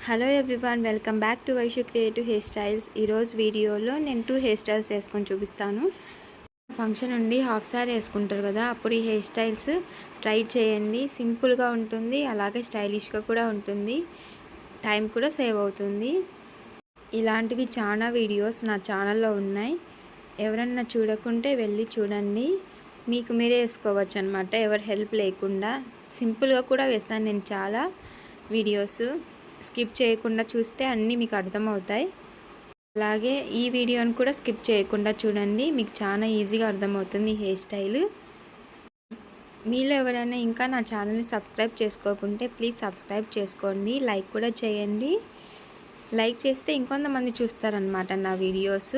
Hello everyone, welcome back to Vaishu creative hair styles. ఈరోజు వీడియోలో నేను 2 హెయిర్ స్టైల్స్ వేసుకొని చూపిస్తాను. ఫంక్షన్ నుండి హాఫ్ సారీ వేసుకుంటారు కదా, అప్పుడు ఈ హెయిర్ స్టైల్స్ ట్రై చేయండి. సింపుల్గా ఉంటుంది, అలాగే స్టైలిష్గా కూడా ఉంటుంది, టైం కూడా సేవ్ అవుతుంది. ఇలాంటివి చాలా వీడియోస్ నా ఛానల్లో ఉన్నాయి. ఎవరన్నా చూడకుంటే వెళ్ళి చూడండి. మీకు మీరే వేసుకోవచ్చు అనమాట, ఎవరి హెల్ప్ లేకుండా. సింపుల్గా కూడా వేసాను నేను చాలా వీడియోస్. స్కిప్ చేయకుండా చూస్తే అన్నీ మీకు అర్థమవుతాయి. అలాగే ఈ వీడియోని కూడా స్కిప్ చేయకుండా చూడండి, మీకు చాలా ఈజీగా అర్థమవుతుంది హెయిర్ స్టైల్. మీలో ఎవరైనా ఇంకా నా ఛానల్ని సబ్స్క్రైబ్ చేసుకోకుంటే ప్లీజ్ సబ్స్క్రైబ్ చేసుకోండి, లైక్ కూడా చేయండి. లైక్ చేస్తే ఇంకొంతమంది చూస్తారనమాట నా వీడియోస్.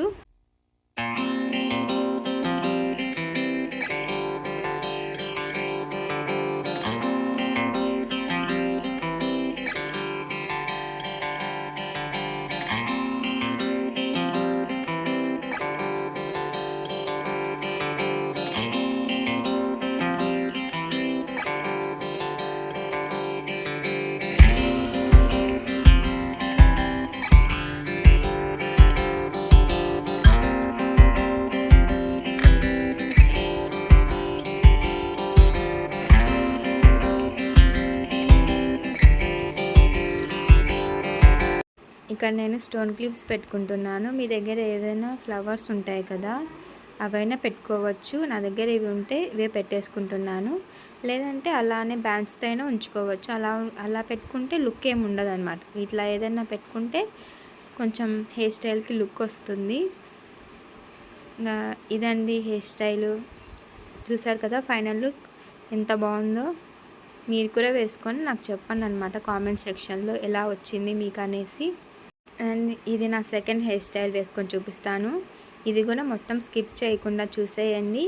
ఇక్కడ నేను స్టోన్ క్లిప్స్ పెట్టుకుంటున్నాను. మీ దగ్గర ఏదైనా ఫ్లవర్స్ ఉంటాయి కదా, అవైనా పెట్టుకోవచ్చు. నా దగ్గర ఇవి ఉంటే ఇవే పెట్టేసుకుంటున్నాను. లేదంటే అలానే బ్యాండ్స్తో అయినా ఉంచుకోవచ్చు. అలా పెట్టుకుంటే లుక్ ఏమి ఉండదు అనమాట. ఇట్లా ఏదైనా పెట్టుకుంటే కొంచెం హెయిర్ స్టైల్కి లుక్ వస్తుంది. ఇంకా ఇదండి హెయిర్ స్టైలు. చూసారు కదా ఫైనల్ లుక్ ఎంత బాగుందో. మీరు కూడా వేసుకొని నాకు చెప్పండి అనమాట కామెంట్ సెక్షన్లో ఎలా వచ్చింది మీకు అనేసి. అండ్ ఇది నా సెకండ్ హెయిర్ స్టైల్ వేసుకొని చూపిస్తాను. ఇది కూడా మొత్తం స్కిప్ చేయకుండా చూసేయండి.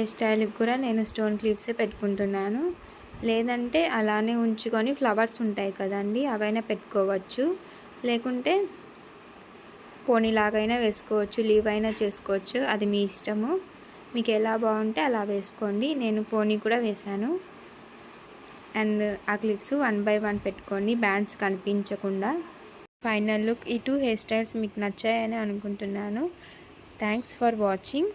హెయిర్ స్టైల్కి కూడా నేను స్టోన్ క్లిప్సే పెట్టుకుంటున్నాను. లేదంటే అలానే ఉంచుకొని ఫ్లవర్స్ ఉంటాయి కదండి, అవైనా పెట్టుకోవచ్చు. లేకుంటే పోనీలాగైనా వేసుకోవచ్చు, లీవ్ అయినా చేసుకోవచ్చు, అది మీ ఇష్టము. మీకు ఎలా బాగుంటే అలా వేసుకోండి. నేను పోనీ కూడా వేశాను. అండ్ ఆ క్లిప్స్ 1 by 1 పెట్టుకోండి, బ్యాండ్స్ కనిపించకుండా. Final look. ఈ 2 హెయిర్ స్టైల్స్ మీకు నచ్చాయని అనుకుంటున్నాను. Thanks for watching.